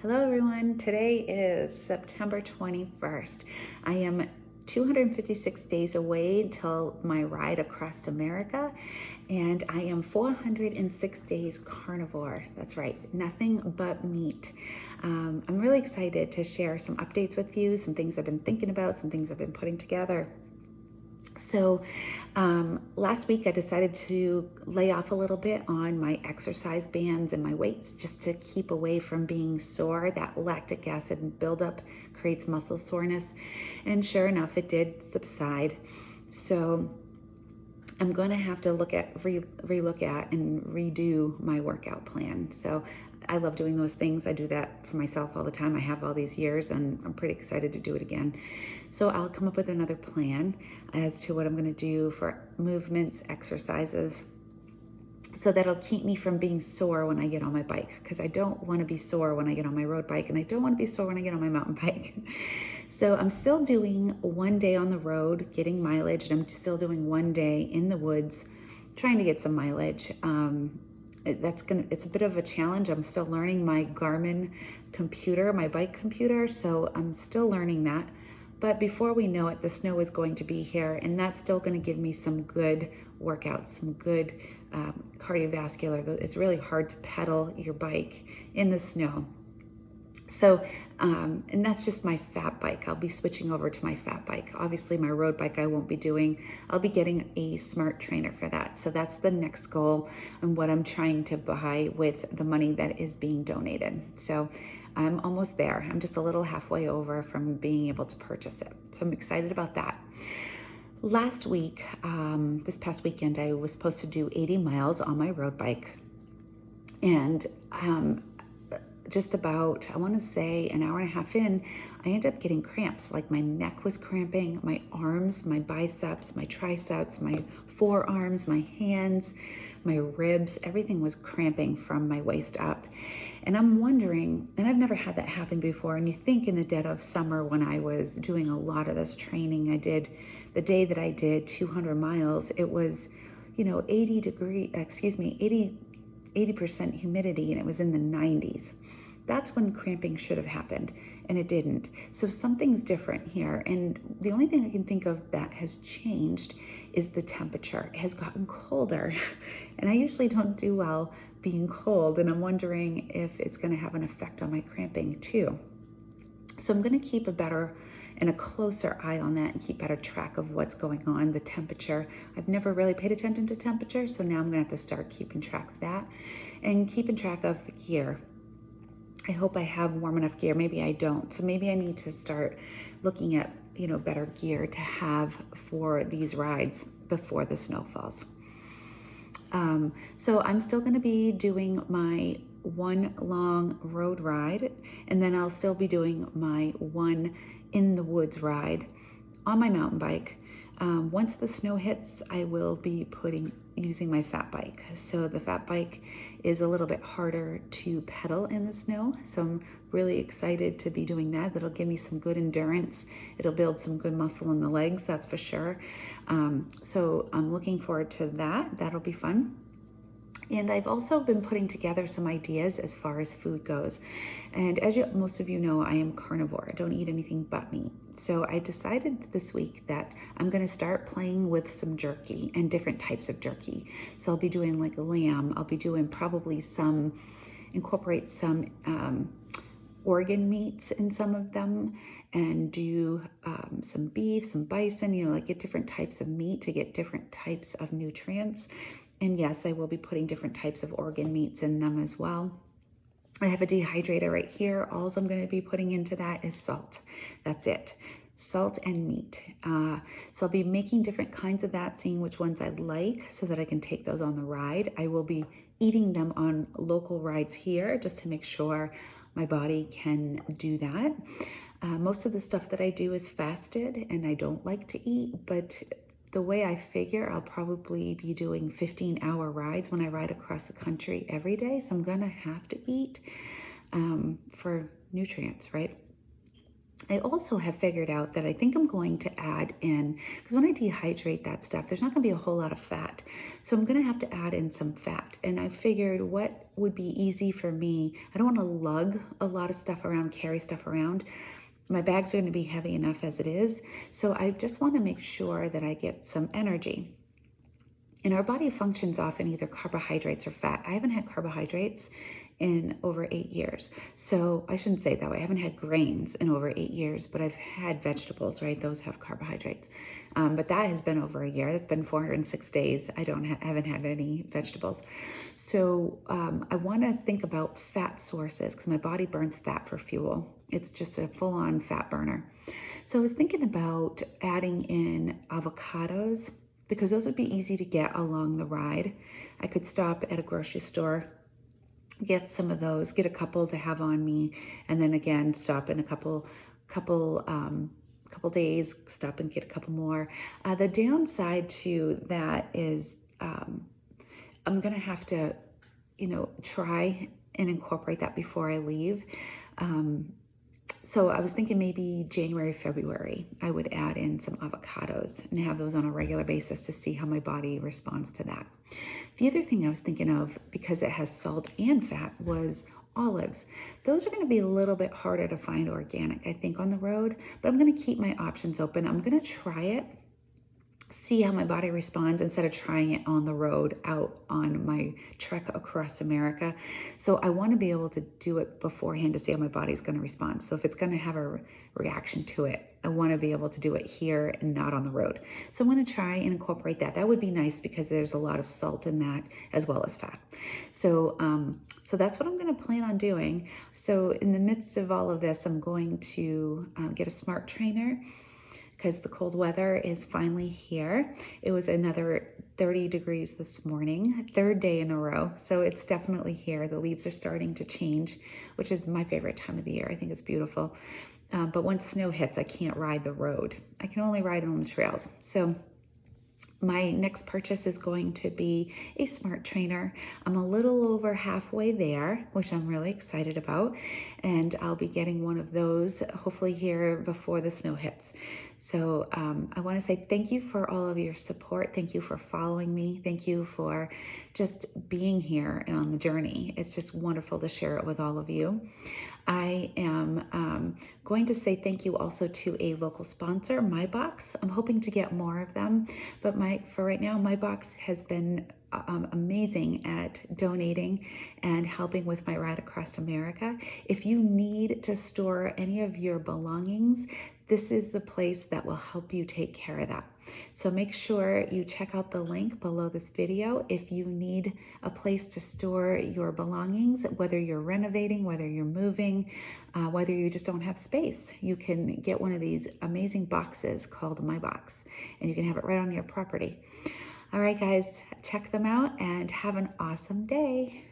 Hello everyone, today is September 21st. I am 256 days away until my ride across America, and I am 406 days carnivore. That's right, nothing but meat. I'm really excited to share some updates with you, some things I've been thinking about, some things I've been putting together. So last week I decided to lay off a little bit on my exercise bands and my weights just to keep away from being sore. That lactic acid buildup creates muscle soreness, and sure enough, it did subside. So I'm going to have to relook at and redo my workout plan. So I love doing those things. I do that for myself all the time. I have all these years, and I'm pretty excited to do it again. So I'll come up with another plan as to what I'm going to do for movements, exercises, so that'll keep me from being sore when I get on my bike, because I don't want to be sore when I get on my road bike, and I don't want to be sore when I get on my mountain bike. So I'm still doing one day on the road, getting mileage, and I'm still doing one day in the woods, trying to get some mileage. It's a bit of a challenge. I'm still learning my Garmin computer, my bike computer, so I'm still learning that. But before we know it, the snow is going to be here, and that's still going to give me some good workouts, some good cardiovascular. It's really hard to pedal your bike in the snow. So, and that's just my fat bike. I'll be switching over to my fat bike. Obviously, my road bike I won't be doing. I'll be getting a smart trainer for that. So that's the next goal and what I'm trying to buy with the money that is being donated. So I'm almost there. I'm just a little halfway over from being able to purchase it. So I'm excited about that. Last week, this past weekend, I was supposed to do 80 miles on my road bike. And just about, I want to say an hour and a half in, I ended up getting cramps. Like my neck was cramping, my arms, my biceps, my triceps, my forearms, my hands, my ribs, everything was cramping from my waist up. And I'm wondering, and I've never had that happen before, and you think in the dead of summer when I was doing a lot of this training, the day that I did 200 miles, it was, 80% humidity, and it was in the 90s. That's when cramping should have happened, and it didn't. So something's different here, and the only thing I can think of that has changed is the temperature. It has gotten colder, and I usually don't do well being cold, and I'm wondering if it's going to have an effect on my cramping too. So I'm going to keep a better and a closer eye on that and keep better track of what's going on, the temperature. I've never really paid attention to temperature, so now I'm going to have to start keeping track of that and keeping track of the gear. I hope I have warm enough gear. Maybe I don't. So maybe I need to start looking at, better gear to have for these rides before the snow falls. So I'm still going to be doing my one long road ride, and then I'll still be doing my one in the woods ride on my mountain bike. Once the snow hits, I will be using my fat bike. So the fat bike is a little bit harder to pedal in the snow. So I'm really excited to be doing that. That'll give me some good endurance. It'll build some good muscle in the legs, that's for sure. So I'm looking forward to that. That'll be fun. And I've also been putting together some ideas as far as food goes. And as most of you know, I am carnivore. I don't eat anything but meat. So I decided this week that I'm going to start playing with some jerky and different types of jerky. So I'll be doing like lamb. I'll be doing probably incorporate some organ meats in some of them, and do some beef, some bison, get different types of meat to get different types of nutrients. And yes, I will be putting different types of organ meats in them as well. I have a dehydrator right here. All I'm going to be putting into that is salt. That's it. Salt and meat. So I'll be making different kinds of that, seeing which ones I like so that I can take those on the ride. I will be eating them on local rides here just to make sure my body can do that. Most of the stuff that I do is fasted, and I don't like to eat, but the way I figure, I'll probably be doing 15-hour rides when I ride across the country every day. So I'm going to have to eat for nutrients, right? I also have figured out that I think I'm going to add in, because when I dehydrate that stuff, there's not going to be a whole lot of fat. So I'm going to have to add in some fat. And I figured what would be easy for me, I don't want to lug a lot of stuff around, carry stuff around. My bags are going to be heavy enough as it is. So I just want to make sure that I get some energy. And our body functions off in either carbohydrates or fat. I haven't had carbohydrates in over 8 years. So I shouldn't say it that way. I haven't had grains in over 8 years, but I've had vegetables, right? Those have carbohydrates. But that has been over a year. That's been 406 days. I haven't had any vegetables. So I want to think about fat sources because my body burns fat for fuel. It's just a full-on fat burner. So I was thinking about adding in avocados, because those would be easy to get along the ride. I could stop at a grocery store, get some of those, get a couple to have on me, and then again stop in a couple days, stop and get a couple more. The downside to that is I'm gonna have to, try and incorporate that before I leave. So I was thinking maybe January, February, I would add in some avocados and have those on a regular basis to see how my body responds to that. The other thing I was thinking of, because it has salt and fat, was olives. Those are going to be a little bit harder to find organic, I think, on the road, but I'm going to keep my options open. I'm going to try it, see how my body responds instead of trying it on the road out on my trek across America. So I want to be able to do it beforehand to see how my body's going to respond. So if it's going to have a reaction to it, I want to be able to do it here and not on the road. So I want to try and incorporate that. That would be nice because there's a lot of salt in that as well as fat. So that's what I'm going to plan on doing. So in the midst of all of this, I'm going to get a smart trainer, because the cold weather is finally here. It was another 30 degrees this morning, third day in a row. So it's definitely here. The leaves are starting to change, which is my favorite time of the year. I think it's beautiful. But once snow hits, I can't ride the road. I can only ride on the trails. So my next purchase is going to be a smart trainer. I'm a little over halfway there, which I'm really excited about. And I'll be getting one of those hopefully here before the snow hits. So I want to say thank you for all of your support. Thank you for following me. Thank you for just being here on the journey. It's just wonderful to share it with all of you. I am going to say thank you also to a local sponsor, My Box. I'm hoping to get more of them, but for right now, My Box has been amazing at donating and helping with my ride across America. If you need to store any of your belongings, this is the place that will help you take care of that. So make sure you check out the link below this video if you need a place to store your belongings, whether you're renovating, whether you're moving, whether you just don't have space. You can get one of these amazing boxes called My Box, and you can have it right on your property. All right, guys, check them out and have an awesome day.